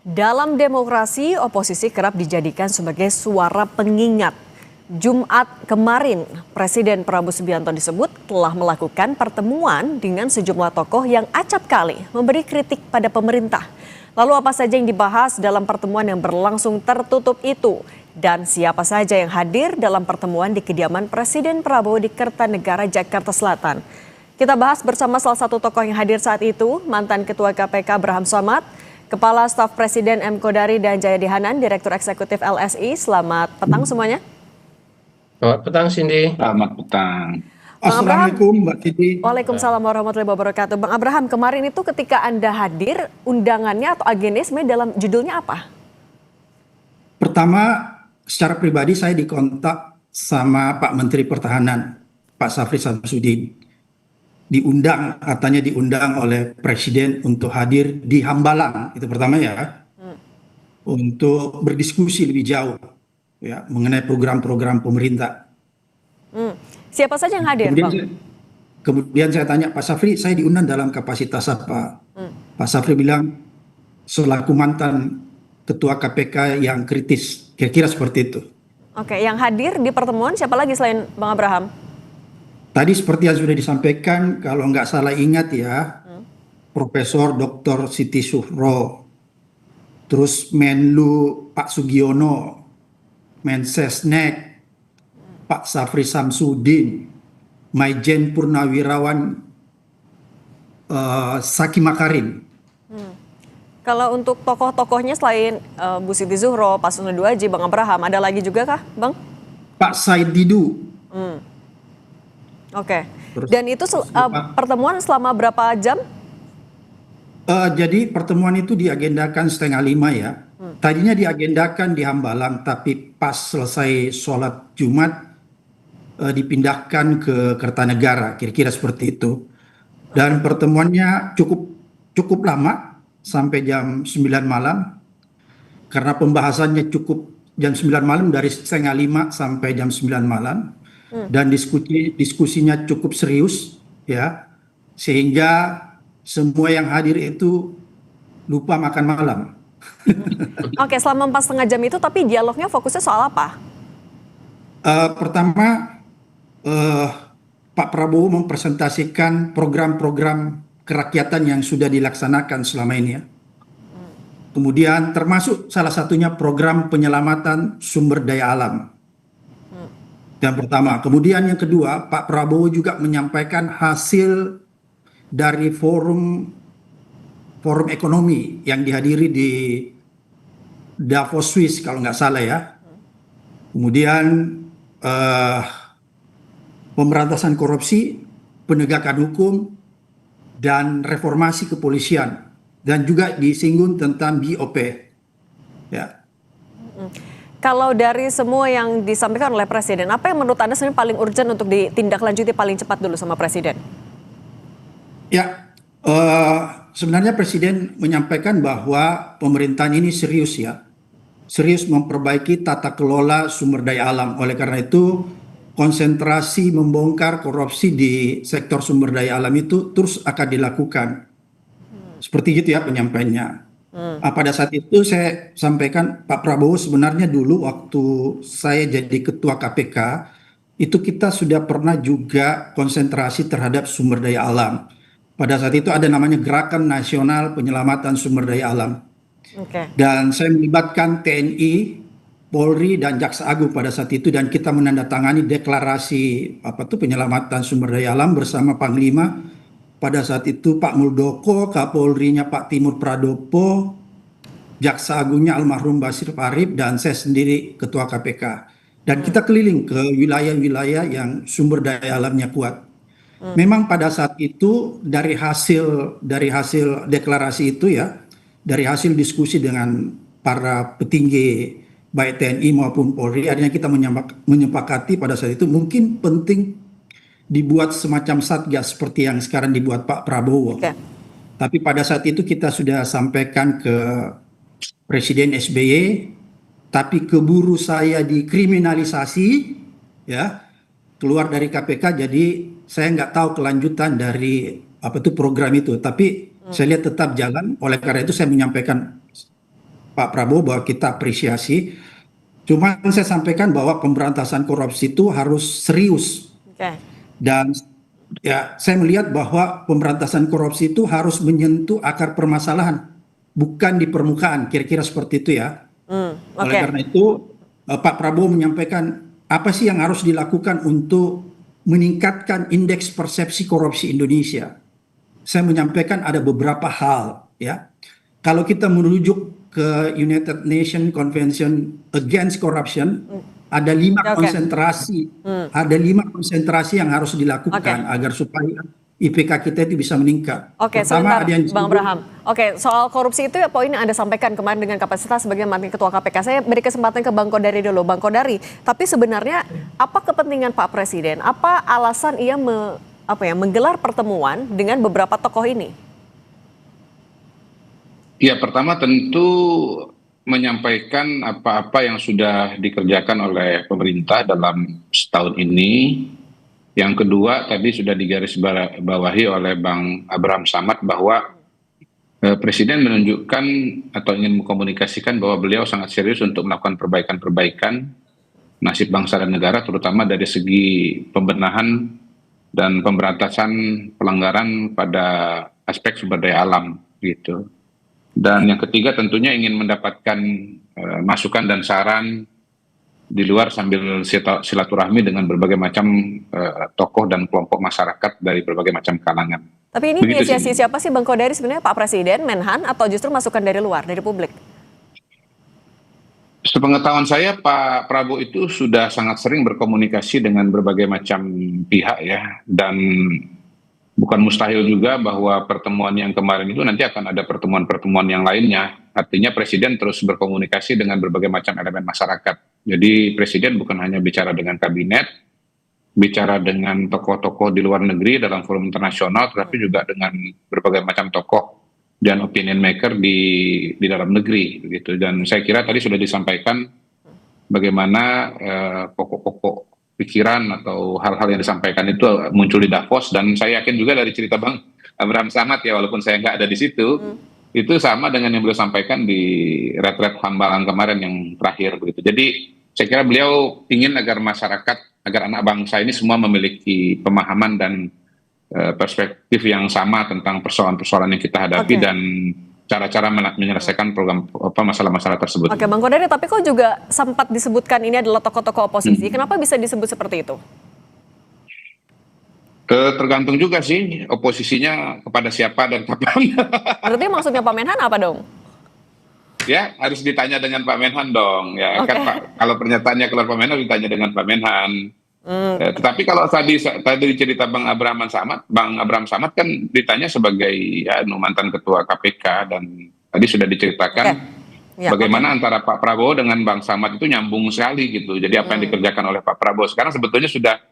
Dalam demokrasi, oposisi kerap dijadikan sebagai suara pengingat. Jumat kemarin, Presiden Prabowo Subianto disebut telah melakukan pertemuan dengan sejumlah tokoh yang acap kali memberi kritik pada pemerintah. Lalu apa saja yang dibahas dalam pertemuan yang berlangsung tertutup itu? Dan siapa saja yang hadir dalam pertemuan di kediaman Presiden Prabowo di Kertanegara, Jakarta Selatan? Kita bahas bersama salah satu tokoh yang hadir saat itu, mantan Ketua KPK Abraham Samad, Kepala Staf Presiden M. Kodari dan Jayadi Hanan, Direktur Eksekutif LSI. Selamat petang semuanya. Selamat petang, Cindy. Selamat petang. Assalamualaikum, Mbak Cindy. Waalaikumsalam warahmatullahi wabarakatuh. Bang Abraham, kemarin itu ketika Anda hadir, undangannya atau agendanya sebenarnya dalam judulnya apa? Pertama, secara pribadi saya dikontak sama Pak Menteri Pertahanan, Pak Syafri Samsudin. Katanya diundang oleh Presiden untuk hadir di Hambalang, itu pertama ya, untuk berdiskusi lebih jauh ya mengenai program-program pemerintah. Siapa saja yang hadir, Bang? Kemudian saya tanya Pak Syafri, saya diundang dalam kapasitas apa? Pak Syafri bilang, selaku mantan Ketua KPK yang kritis, kira-kira seperti itu. Oke, yang hadir di pertemuan siapa lagi selain Bang Abraham? Tadi seperti yang sudah disampaikan, kalau nggak salah ingat ya, Profesor Dr. Siti Suhro, terus Menlu Pak Sugiono, Mensesnek, Pak Syafri Samsudin, Maijen Purnawirawan Saki Makarim. Kalau untuk tokoh-tokohnya selain Bu Siti Zuhro, Pak Susno Duaji, Bang Abraham, ada lagi juga kah, Bang? Pak Said Didu. Oke. Dan itu pertemuan selama berapa jam? Jadi pertemuan itu diagendakan 4:30 ya. Tadinya diagendakan di Hambalang, tapi pas selesai sholat Jumat dipindahkan ke Kertanegara, kira-kira seperti itu. Dan pertemuannya cukup lama, sampai jam 9 malam. Karena pembahasannya cukup jam 9 malam, dari 4:30 sampai jam 9 malam. Dan diskusinya cukup serius ya, sehingga semua yang hadir itu lupa makan malam. Oke, selama 4,5 jam itu tapi dialognya fokusnya soal apa? Pertama, Pak Prabowo mempresentasikan program-program kerakyatan yang sudah dilaksanakan selama ini ya. Kemudian termasuk salah satunya program penyelamatan sumber daya alam. Yang pertama. Kemudian yang kedua, Pak Prabowo juga menyampaikan hasil dari forum ekonomi yang dihadiri di Davos, Swiss kalau nggak salah ya. Kemudian pemberantasan korupsi, penegakan hukum, dan reformasi kepolisian. Dan juga disinggung tentang BOP. Ya. Kalau dari semua yang disampaikan oleh Presiden, apa yang menurut Anda sebenarnya paling urgent untuk ditindaklanjuti paling cepat dulu sama Presiden? Ya, sebenarnya Presiden menyampaikan bahwa pemerintahan ini serius ya. Serius memperbaiki tata kelola sumber daya alam. Oleh karena itu, konsentrasi membongkar korupsi di sektor sumber daya alam itu terus akan dilakukan. Seperti itu ya penyampaiannya. Pada saat itu saya sampaikan, Pak Prabowo sebenarnya dulu waktu saya jadi Ketua KPK, itu kita sudah pernah juga konsentrasi terhadap sumber daya alam. Pada saat itu ada namanya Gerakan Nasional Penyelamatan Sumber Daya Alam. Dan saya melibatkan TNI, Polri, dan Jaksa Agung pada saat itu, dan kita menandatangani deklarasi penyelamatan sumber daya alam bersama Panglima. Pada saat itu Pak Muldoko, Kapolrinya Pak Timur Pradopo, Jaksa Agungnya almarhum Basir Parib, dan saya sendiri Ketua KPK. Dan kita keliling ke wilayah-wilayah yang sumber daya alamnya kuat. Memang pada saat itu dari hasil deklarasi itu ya, dari hasil diskusi dengan para petinggi baik TNI maupun Polri, akhirnya kita menyepakati pada saat itu mungkin penting dibuat semacam satgas seperti yang sekarang dibuat Pak Prabowo. Tapi pada saat itu kita sudah sampaikan ke Presiden SBY, tapi keburu saya dikriminalisasi, ya, keluar dari KPK, jadi saya nggak tahu kelanjutan dari program itu. Tapi saya lihat tetap jalan. Oleh karena itu saya menyampaikan Pak Prabowo bahwa kita apresiasi. Cuma saya sampaikan bahwa pemberantasan korupsi itu harus serius. Oke. Dan ya, saya melihat bahwa pemberantasan korupsi itu harus menyentuh akar permasalahan, bukan di permukaan, kira-kira seperti itu ya. Oleh Oke. karena itu, Pak Prabowo menyampaikan apa sih yang harus dilakukan untuk meningkatkan indeks persepsi korupsi Indonesia. Saya menyampaikan ada beberapa hal ya. Kalau kita merujuk ke United Nations Convention Against Corruption, ada lima Oke. konsentrasi, ada 5 konsentrasi yang harus dilakukan Oke. agar supaya IPK kita itu bisa meningkat. Oke, Pertama sebentar ada yang Bang disebut Abraham. Oke, soal korupsi itu ya poin yang Anda sampaikan kemarin dengan kapasitas sebagai mantan ketua KPK. Saya beri kesempatan ke Bang Kodari dulu. Bang Kodari, tapi sebenarnya apa kepentingan Pak Presiden? Apa alasan ia menggelar pertemuan dengan beberapa tokoh ini? Ya, pertama tentu menyampaikan apa-apa yang sudah dikerjakan oleh pemerintah dalam setahun ini. Yang kedua, tadi sudah digarisbawahi oleh Bang Abraham Samad bahwa Presiden menunjukkan atau ingin mengkomunikasikan bahwa beliau sangat serius untuk melakukan perbaikan-perbaikan nasib bangsa dan negara, terutama dari segi pembenahan dan pemberantasan pelanggaran pada aspek sumber daya alam gitu. Dan yang ketiga tentunya ingin mendapatkan masukan dan saran di luar sambil silaturahmi dengan berbagai macam tokoh dan kelompok masyarakat dari berbagai macam kalangan. Tapi ini Begitu inisiasi sih. siapa sih Bang Kodari sebenarnya, Pak Presiden, Menhan, atau justru masukan dari luar, dari publik? Sepengetahuan saya Pak Prabowo itu sudah sangat sering berkomunikasi dengan berbagai macam pihak ya, dan bukan mustahil juga bahwa pertemuan yang kemarin itu nanti akan ada pertemuan-pertemuan yang lainnya. Artinya Presiden terus berkomunikasi dengan berbagai macam elemen masyarakat. Jadi Presiden bukan hanya bicara dengan kabinet, bicara dengan tokoh-tokoh di luar negeri dalam forum internasional, tetapi juga dengan berbagai macam tokoh dan opinion maker di dalam negeri begitu. Dan saya kira tadi sudah disampaikan bagaimana pokok-pokok pikiran atau hal-hal yang disampaikan itu muncul di Davos, dan saya yakin juga dari cerita Bang Abraham Samad ya, walaupun saya nggak ada di situ, itu sama dengan yang beliau sampaikan di retret Hambalang kemarin yang terakhir begitu. Jadi saya kira beliau ingin agar masyarakat, agar anak bangsa ini semua memiliki pemahaman dan perspektif yang sama tentang persoalan-persoalan yang kita hadapi dan cara-cara menyelesaikan program masalah-masalah tersebut. Oke, Bang Kodari, tapi kok juga sempat disebutkan ini adalah tokoh-tokoh oposisi. Kenapa bisa disebut seperti itu? Tergantung juga sih oposisinya kepada siapa dan kapan. Berarti maksudnya Pak Menhan apa dong? Ya, harus ditanya dengan Pak Menhan dong. Ya, kan Pak, kalau pernyataannya keluar Pak Menhan ditanya dengan Pak Menhan. Tetapi kalau tadi cerita Bang Abraham Samad kan ditanya sebagai mantan ketua KPK, dan tadi sudah diceritakan bagaimana antara Pak Prabowo dengan Bang Samad itu nyambung sekali gitu. Jadi apa yang dikerjakan oleh Pak Prabowo sekarang sebetulnya sudah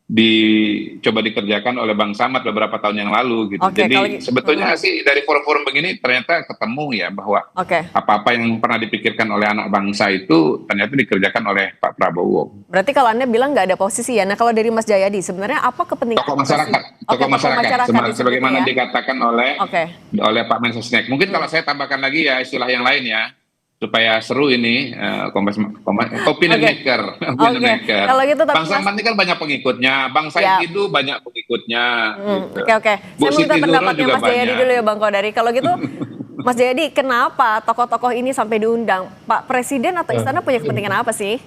dicoba dikerjakan oleh Bang Samad beberapa tahun yang lalu gitu. Jadi sebetulnya sih dari forum-forum begini ternyata ketemu ya bahwa apa-apa yang pernah dipikirkan oleh anak bangsa itu ternyata dikerjakan oleh Pak Prabowo. Berarti kalau Anda bilang nggak ada posisi ya. Nah, kalau dari Mas Jayadi sebenarnya apa kepentingan tokoh masyarakat sebagaimana dikatakan oleh Pak Mensesnek. Mungkin kalau saya tambahkan lagi ya istilah yang lain ya, supaya seru ini opinion maker. Kalau gitu, Bang Samad ini kan banyak pengikutnya, Bang Said itu banyak pengikutnya. Oke. Saya minta pendapatnya Mas Jayadi dulu ya Bang Kodari. Kalau gitu Mas Jayadi, kenapa tokoh-tokoh ini sampai diundang? Pak Presiden atau Istana punya kepentingan apa sih?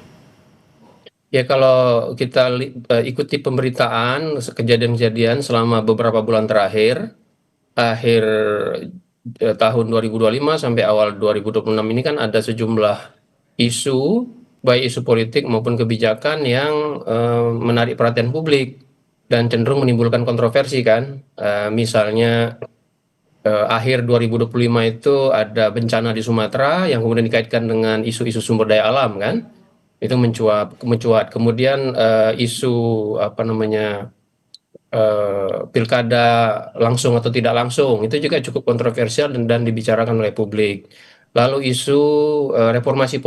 Ya, kalau kita ikuti pemberitaan kejadian-kejadian selama beberapa bulan terakhir, akhir tahun 2025 sampai awal 2026 ini kan ada sejumlah isu, baik isu politik maupun kebijakan yang menarik perhatian publik dan cenderung menimbulkan kontroversi kan. Misalnya akhir 2025 itu ada bencana di Sumatera yang kemudian dikaitkan dengan isu-isu sumber daya alam kan. Itu mencuat. Kemudian isu pilkada langsung atau tidak langsung itu juga cukup kontroversial dan dibicarakan oleh publik. Lalu isu reformasi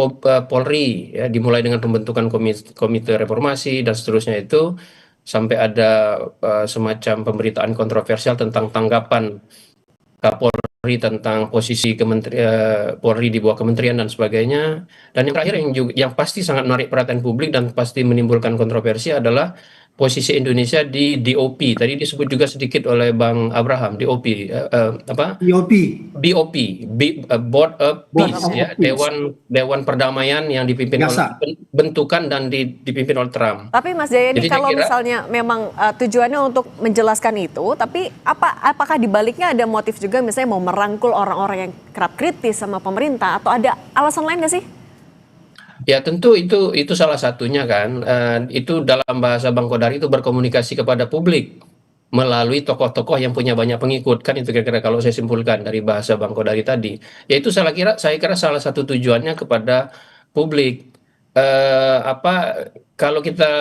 Polri ya, dimulai dengan pembentukan komite reformasi dan seterusnya, itu sampai ada semacam pemberitaan kontroversial tentang tanggapan Kapolri tentang posisi Polri di bawah kementerian dan sebagainya. Dan yang terakhir yang pasti sangat menarik perhatian publik dan pasti menimbulkan kontroversi adalah posisi Indonesia di DOP. Tadi disebut juga sedikit oleh Bang Abraham, DOP, apa? BOP, BOP, Board of Board Peace, of ya, Peace, Dewan Perdamaian yang dipimpin oleh biasa. bentukan dan dipimpin oleh Trump. Tapi Mas Jayadi, Jadi saya kalau kira misalnya memang tujuannya untuk menjelaskan itu, tapi apakah di baliknya ada motif juga misalnya mau merangkul orang-orang yang kerap kritis sama pemerintah, atau ada alasan lain nggak sih? ya tentu itu salah satunya kan. Itu dalam bahasa Bang Kodari itu berkomunikasi kepada publik melalui tokoh-tokoh yang punya banyak pengikut, kan itu kira-kira kalau saya simpulkan dari bahasa Bang Kodari tadi. Yaitu saya kira salah satu tujuannya kepada publik. Apa kalau kita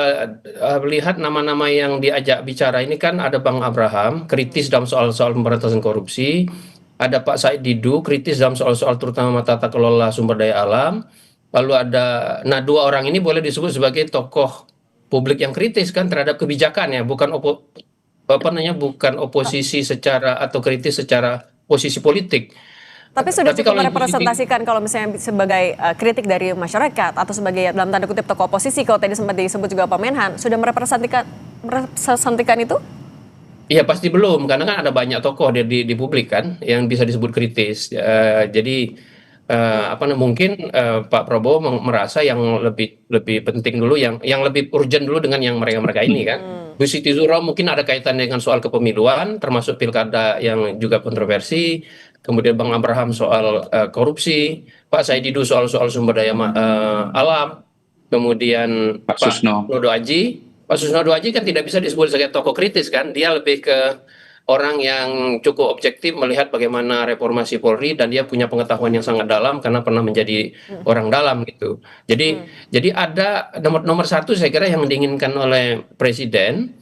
lihat nama-nama yang diajak bicara ini kan ada Bang Abraham kritis dalam soal-soal pemberantasan korupsi, ada Pak Said Didu kritis dalam soal-soal terutama tata kelola sumber daya alam, lalu nah dua orang ini boleh disebut sebagai tokoh publik yang kritis kan terhadap kebijakan ya, bukan oposisi secara atau kritis secara posisi politik. Tapi sudah Tapi cukup kalau merepresentasikan kalau misalnya sebagai kritik dari masyarakat atau sebagai dalam tanda kutip tokoh oposisi, kalau tadi sempat disebut juga Pak Menhan, sudah merepresentasikan itu? Iya pasti belum, karena kan ada banyak tokoh di publik kan yang bisa disebut kritis. Jadi mungkin Pak Prabowo merasa yang lebih penting dulu, yang lebih urgent dulu dengan yang mereka ini kan. Bu Siti Zuro mungkin ada kaitannya dengan soal kepemiluan, termasuk pilkada yang juga kontroversi. Kemudian Bang Abraham soal korupsi, Pak Saididu soal sumber daya alam, kemudian Pak Susno. Pak Susno Aji kan tidak bisa disebut sebagai tokoh kritis kan, dia lebih ke orang yang cukup objektif melihat bagaimana reformasi Polri dan dia punya pengetahuan yang sangat dalam karena pernah menjadi orang dalam gitu. Jadi ada nomor satu saya kira yang diinginkan oleh Presiden.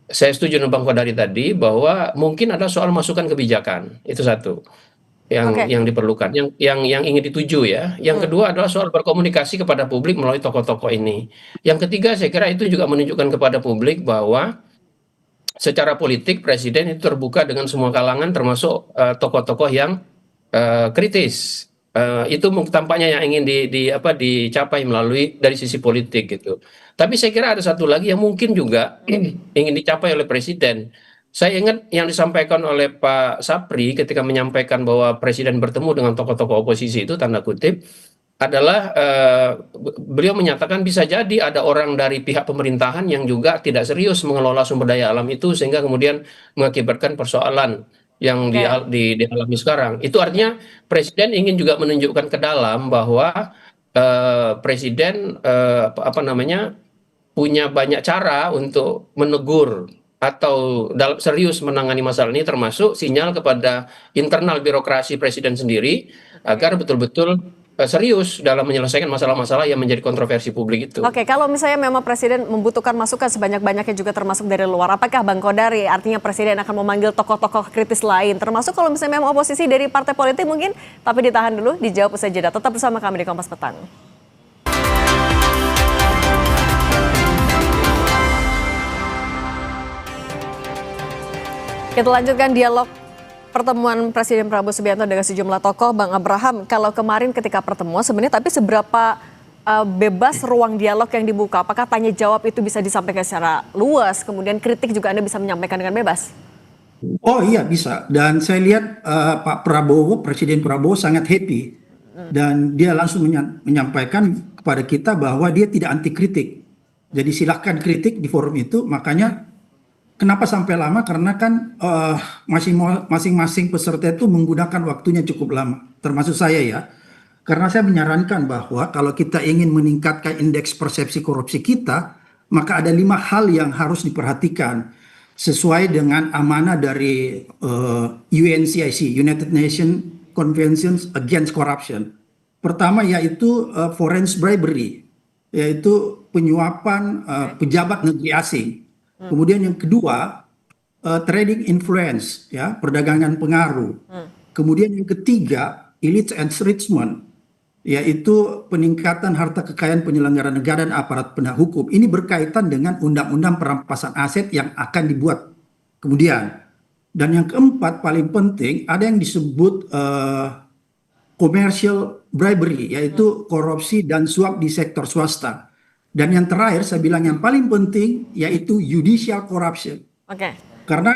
Saya setuju dengan Bang Kodari tadi bahwa mungkin ada soal masukan kebijakan, itu satu yang diperlukan, yang ingin dituju ya. Yang kedua adalah soal berkomunikasi kepada publik melalui tokoh-tokoh ini. Yang ketiga saya kira itu juga menunjukkan kepada publik bahwa secara politik Presiden itu terbuka dengan semua kalangan termasuk tokoh-tokoh yang kritis. Itu tampaknya yang ingin dicapai melalui dari sisi politik gitu. Tapi saya kira ada satu lagi yang mungkin juga ingin dicapai oleh Presiden. Saya ingat yang disampaikan oleh Pak Sapri ketika menyampaikan bahwa Presiden bertemu dengan tokoh-tokoh oposisi itu tanda kutip adalah beliau menyatakan bisa jadi ada orang dari pihak pemerintahan yang juga tidak serius mengelola sumber daya alam itu sehingga kemudian mengakibatkan persoalan yang dialami sekarang. Itu artinya Presiden ingin juga menunjukkan ke dalam bahwa Presiden punya banyak cara untuk menegur atau dalam serius menangani masalah ini, termasuk sinyal kepada internal birokrasi Presiden sendiri agar betul-betul serius dalam menyelesaikan masalah-masalah yang menjadi kontroversi publik itu. Oke, kalau misalnya memang Presiden membutuhkan masukan sebanyak-banyaknya juga termasuk dari luar, apakah Bang Kodari artinya Presiden akan memanggil tokoh-tokoh kritis lain, termasuk kalau misalnya memang oposisi dari partai politik mungkin, tapi ditahan dulu, dijawab usai jeda. Tetap bersama kami di Kompas Petang. Kita lanjutkan dialog pertemuan Presiden Prabowo Subianto dengan sejumlah tokoh. Bang Abraham, kalau kemarin ketika pertemuan sebenarnya tapi seberapa bebas ruang dialog yang dibuka? Apakah tanya jawab itu bisa disampaikan secara luas, kemudian kritik juga Anda bisa menyampaikan dengan bebas? Oh iya bisa, dan saya lihat Pak Prabowo, Presiden Prabowo sangat happy dan dia langsung menyampaikan kepada kita bahwa dia tidak anti kritik. Jadi silahkan kritik di forum itu, makanya kenapa sampai lama? Karena kan masing-masing peserta itu menggunakan waktunya cukup lama, termasuk saya ya. Karena saya menyarankan bahwa kalau kita ingin meningkatkan indeks persepsi korupsi kita, maka ada 5 hal yang harus diperhatikan sesuai dengan amanah dari UNCIC, United Nations Convention Against Corruption. Pertama yaitu foreign bribery, yaitu penyuapan pejabat negeri asing. Kemudian yang kedua, trading influence, ya, perdagangan pengaruh. Kemudian yang ketiga, illicit enrichment, yaitu peningkatan harta kekayaan penyelenggara negara dan aparat penegak hukum. Ini berkaitan dengan undang-undang perampasan aset yang akan dibuat kemudian. Dan yang keempat paling penting ada yang disebut commercial bribery, yaitu korupsi dan suap di sektor swasta. Dan yang terakhir saya bilang yang paling penting yaitu judicial corruption. Oke. Karena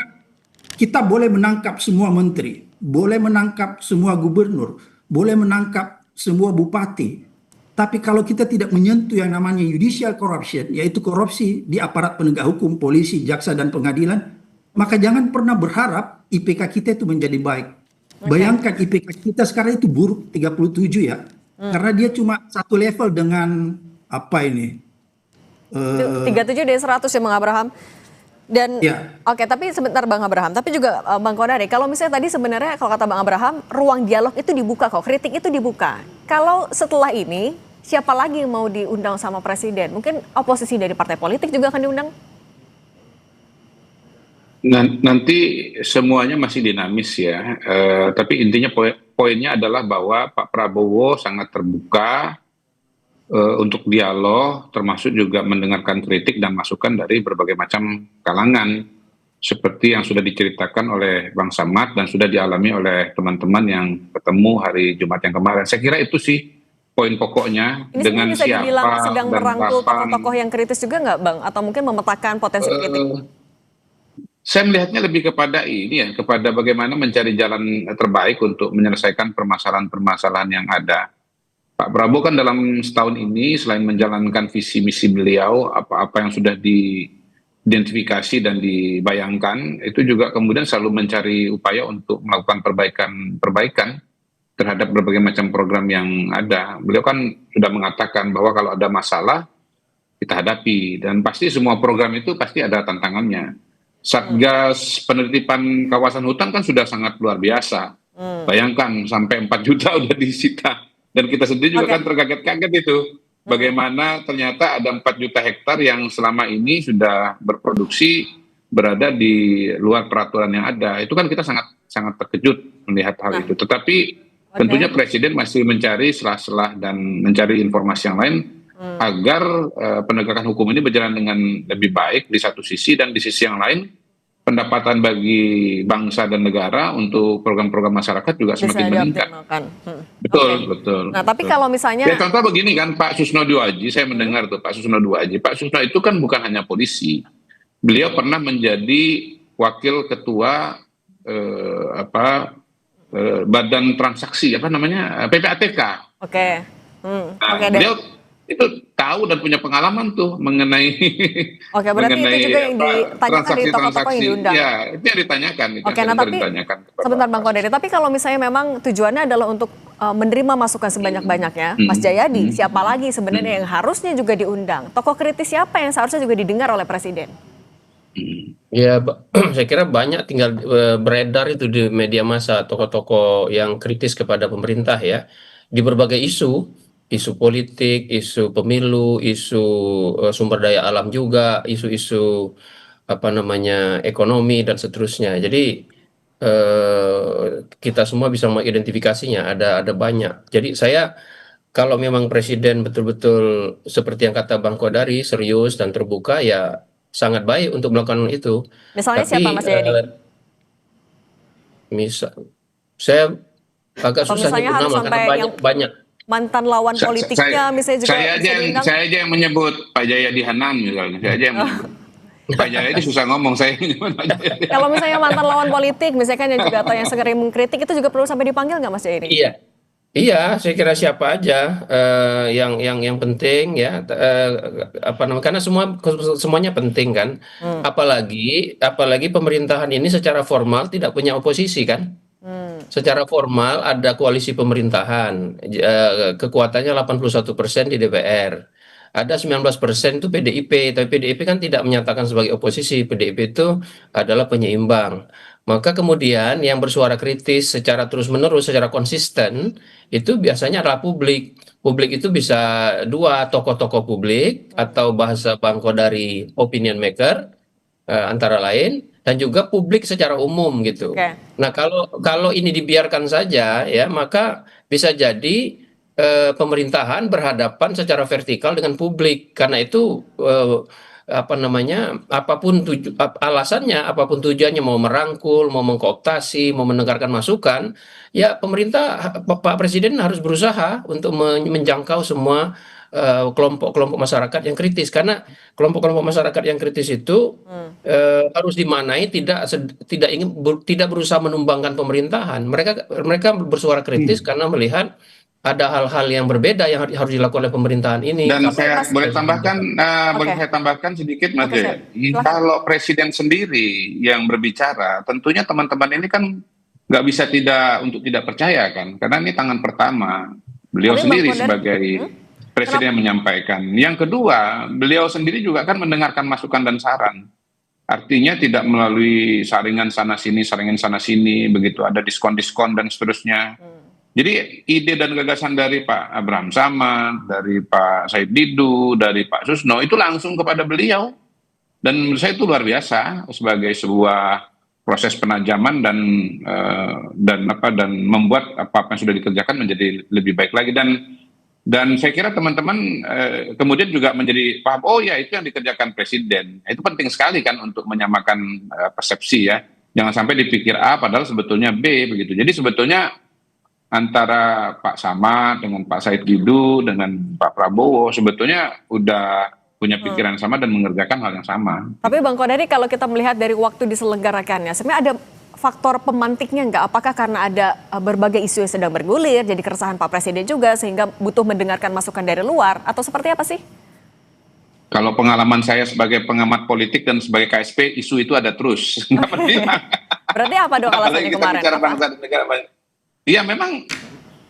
kita boleh menangkap semua menteri, boleh menangkap semua gubernur, boleh menangkap semua bupati. Tapi kalau kita tidak menyentuh yang namanya judicial corruption, yaitu korupsi di aparat penegak hukum, polisi, jaksa, dan pengadilan, maka jangan pernah berharap IPK kita itu menjadi baik. Bayangkan IPK kita sekarang itu buruk 37 ya. Karena dia cuma satu level dengan apa ini? 37 dari 100 ya Bang Abraham. Dan Ya. oke, tapi sebentar Bang Abraham, tapi juga Bang Kodari, kalau misalnya tadi sebenarnya kalau kata Bang Abraham, ruang dialog itu dibuka kok, kritik itu dibuka. Kalau setelah ini, siapa lagi yang mau diundang sama Presiden? Mungkin oposisi dari partai politik juga akan diundang? Nanti semuanya masih dinamis ya, tapi intinya poinnya adalah bahwa Pak Prabowo sangat terbuka untuk dialog, termasuk juga mendengarkan kritik dan masukan dari berbagai macam kalangan, seperti yang sudah diceritakan oleh Bang Samad dan sudah dialami oleh teman-teman yang ketemu hari Jumat yang kemarin. Saya kira itu sih poin pokoknya. Ini Dengan sebenarnya bisa dibilang siapa sedang dan merangkul kapan. tokoh-tokoh yang kritis juga nggak Bang? Atau mungkin memetakan potensi kritik? Saya melihatnya lebih kepada ini ya, kepada bagaimana mencari jalan terbaik untuk menyelesaikan permasalahan-permasalahan yang ada. Pak Prabowo kan dalam setahun ini selain menjalankan visi misi beliau, apa-apa yang sudah diidentifikasi dan dibayangkan, itu juga kemudian selalu mencari upaya untuk melakukan perbaikan terhadap berbagai macam program yang ada. Beliau kan sudah mengatakan bahwa kalau ada masalah kita hadapi, dan pasti semua program itu pasti ada tantangannya. Satgas penertiban kawasan hutan kan sudah sangat luar biasa. Bayangkan sampai 4 juta udah disita. Dan kita sendiri juga kan terkaget-kaget itu. Bagaimana ternyata ada 4 juta hektar yang selama ini sudah berproduksi berada di luar peraturan yang ada. Itu kan kita sangat terkejut melihat hal itu. Tetapi tentunya Presiden masih mencari selah-selah dan mencari informasi yang lain agar penegakan hukum ini berjalan dengan lebih baik di satu sisi, dan di sisi yang lain pendapatan bagi bangsa dan negara untuk program-program masyarakat juga semakin meningkat. Betul. Nah, tapi kalau misalnya ya, contoh begini kan, Pak Susno Duaji, saya mendengar tuh Pak Susno Duaji. Pak Susno itu kan bukan hanya polisi, beliau pernah menjadi wakil ketua badan transaksi PPATK. Beliau itu tahu dan punya pengalaman tuh mengenai berarti itu juga yang ditanyakan di tokoh-tokoh yang diundang. Ya, itu yang ditanyakan. Sebentar Bang Kodari, tapi kalau misalnya memang tujuannya adalah untuk menerima masukan sebanyak-banyaknya, Mas Jayadi, siapa lagi sebenarnya yang harusnya juga diundang? Tokoh kritis siapa yang seharusnya juga didengar oleh Presiden? Ya, saya kira banyak, tinggal beredar itu di media massa tokoh-tokoh yang kritis kepada pemerintah ya, di berbagai isu politik, isu pemilu, isu sumber daya alam juga, isu-isu ekonomi dan seterusnya. Jadi kita semua bisa mengidentifikasinya, ada banyak. Jadi saya, kalau memang Presiden betul-betul seperti yang kata Bang Kodari, serius dan terbuka, ya sangat baik untuk melakukan itu. Misalnya siapa Mas Jayadi? Saya agak susah nyebut nama karena banyak. Mantan lawan politiknya misalnya juga saya aja yang menyebut Pak Jayadi Hanan misalnya. Saya aja yang menyebut. Pak Jayadi susah ngomong, saya menyebut Pak Jayadi. Kalau misalnya mantan lawan politik misalkan yang juga atau yang sering mengkritik, itu juga perlu sampai dipanggil nggak Mas Jayadi? Iya, saya kira siapa aja yang penting ya, karena semuanya penting kan. Apalagi pemerintahan ini secara formal tidak punya oposisi kan. Secara formal ada koalisi pemerintahan, kekuatannya 81% di DPR. Ada 19% itu PDIP, tapi PDIP kan tidak menyatakan sebagai oposisi, PDIP itu adalah penyeimbang. Maka kemudian yang bersuara kritis secara terus-menerus, secara konsisten, itu biasanya adalah publik. Publik itu bisa dua, tokoh-tokoh publik, atau bahasa Bang Kodari opinion maker, antara lain, dan juga publik secara umum gitu. Nah, kalau ini dibiarkan saja ya, maka bisa jadi pemerintahan berhadapan secara vertikal dengan publik. Karena itu apa namanya, alasannya, apapun tujuannya, mau merangkul, mau mengkooptasi, mau mendengarkan masukan, ya pemerintah, Pak Presiden harus berusaha untuk menjangkau semua kelompok-kelompok masyarakat yang kritis, karena kelompok-kelompok masyarakat yang kritis itu harus dimaknai tidak berusaha menumbangkan pemerintahan. Mereka bersuara kritis karena melihat ada hal-hal yang berbeda yang harus dilakukan oleh pemerintahan ini. Dan Oke, saya Mas. boleh tambahkan, boleh Oke. saya tambahkan sedikit, Mas Oke, Jaya. silakan. Kalau presiden sendiri yang berbicara, tentunya teman-teman ini kan nggak bisa untuk tidak percaya kan, karena ini tangan pertama beliau Tapi Bang sendiri Kodari, sebagai presiden kenapa? yang menyampaikan. Yang kedua, beliau sendiri juga kan mendengarkan masukan dan saran. Artinya tidak melalui saringan sana sini, begitu ada diskon-diskon dan seterusnya. Jadi ide dan gagasan dari Pak Abraham Samad, dari Pak Said Didu, dari Pak Susno itu langsung kepada beliau, dan menurut saya itu luar biasa sebagai sebuah proses penajaman dan membuat apa yang sudah dikerjakan menjadi lebih baik lagi, dan saya kira teman-teman kemudian juga menjadi paham, oh ya itu yang dikerjakan presiden. Itu penting sekali kan untuk menyamakan persepsi ya, jangan sampai dipikir A padahal sebetulnya B begitu. Jadi sebetulnya antara Pak Samad dengan Pak Said Didu dengan Pak Prabowo sebetulnya udah punya pikiran sama dan mengerjakan hal yang sama. Tapi Bang Kodari, kalau kita melihat dari waktu diselenggarakannya, sebenarnya ada faktor pemantiknya nggak? Apakah karena ada berbagai isu yang sedang bergulir, jadi keresahan Pak Presiden juga, sehingga butuh mendengarkan masukan dari luar, atau seperti apa sih? Kalau pengalaman saya sebagai pengamat politik dan sebagai KSP, isu itu ada terus. Nggak pernah hilang. Berarti apa dong Apalagi alasannya kita kemarin? bicara Apa? bangsa dan negara. Iya memang,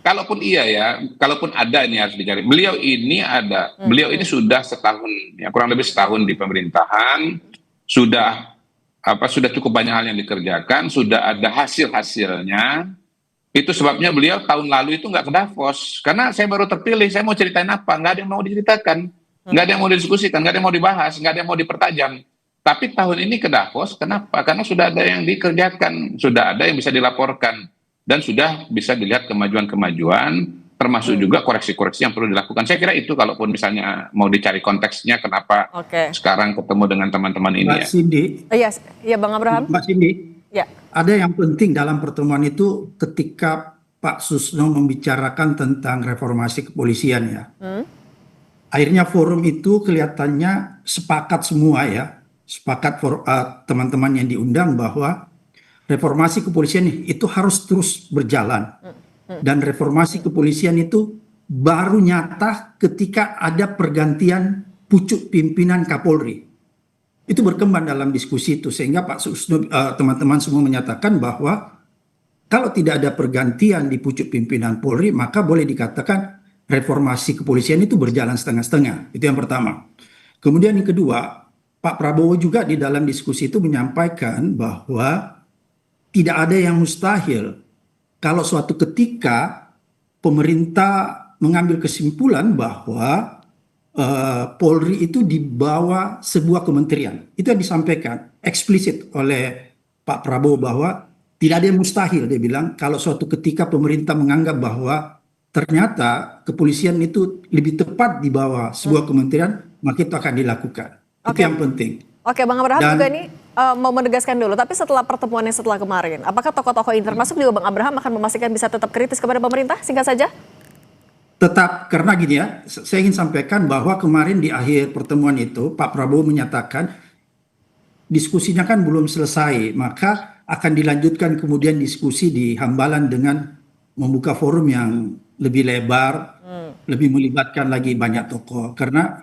kalaupun iya ya, kalaupun ada ini harus dicari. Beliau ini sudah setahun, ya kurang lebih setahun di pemerintahan, sudah cukup banyak hal yang dikerjakan, sudah ada hasilnya. Itu sebabnya beliau tahun lalu itu nggak ke Davos, karena saya baru terpilih, saya mau ceritain apa, nggak ada yang mau diceritakan, nggak ada yang mau didiskusikan, nggak ada yang mau dibahas, nggak ada yang mau dipertajam. Tapi tahun ini ke Davos, kenapa? Karena sudah ada yang dikerjakan, sudah ada yang bisa dilaporkan, dan sudah bisa dilihat kemajuan-kemajuan, termasuk juga koreksi-koreksi yang perlu dilakukan. Saya kira itu, kalaupun misalnya mau dicari konteksnya kenapa Oke. sekarang ketemu dengan teman-teman ini Mbak ya. Cindy, Iya, iya Bang Abraham. Mbak Cindy, Ya. ada yang penting dalam pertemuan itu ketika Pak Susno membicarakan tentang reformasi kepolisian ya. Akhirnya forum itu kelihatannya sepakat semua ya, sepakat teman-teman yang diundang bahwa reformasi kepolisian itu harus terus berjalan. Dan reformasi kepolisian itu baru nyata ketika ada pergantian pucuk pimpinan Kapolri. Itu berkembang dalam diskusi itu, sehingga Pak Susno, teman-teman semua menyatakan bahwa kalau tidak ada pergantian di pucuk pimpinan Polri, maka boleh dikatakan reformasi kepolisian itu berjalan setengah-setengah. Itu yang pertama. Kemudian yang kedua, Pak Prabowo juga di dalam diskusi itu menyampaikan bahwa tidak ada yang mustahil kalau suatu ketika pemerintah mengambil kesimpulan bahwa Polri itu di bawah sebuah kementerian. Itu yang disampaikan eksplisit oleh Pak Prabowo bahwa tidak ada yang mustahil, dia bilang, kalau suatu ketika pemerintah menganggap bahwa ternyata kepolisian itu lebih tepat di bawah sebuah kementerian, maka itu akan dilakukan. Itu Oke. yang penting. Oke, Bang Abraham Dan- juga ini mau menegaskan dulu, tapi setelah pertemuan yang setelah kemarin, apakah tokoh-tokoh ini termasuk juga Bang Abraham akan memastikan bisa tetap kritis kepada pemerintah? Singkat saja. Tetap, karena gini ya, saya ingin sampaikan bahwa kemarin di akhir pertemuan itu Pak Prabowo menyatakan diskusinya kan belum selesai, maka akan dilanjutkan kemudian diskusi di Hambalan dengan membuka forum yang lebih lebar, lebih melibatkan lagi banyak tokoh. Yang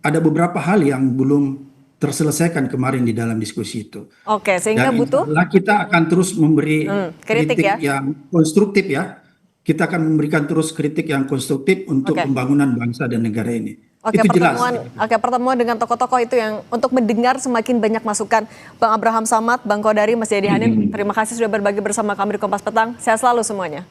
ada beberapa hal yang belum terselesaikan kemarin di dalam diskusi itu. Oke, sehingga Dan butuh insyaallah kita akan terus memberi kritik ya. yang konstruktif ya. Kita akan memberikan terus kritik yang konstruktif untuk Oke. pembangunan bangsa dan negara ini. Oke, Itu jelas. pertemuan dengan tokoh-tokoh itu yang untuk mendengar semakin banyak masukan. Bang Abraham Samad, Bang Kodari, Mas Jayadi Hanin, terima kasih sudah berbagi bersama kami di Kompas Petang. Sehat selalu semuanya.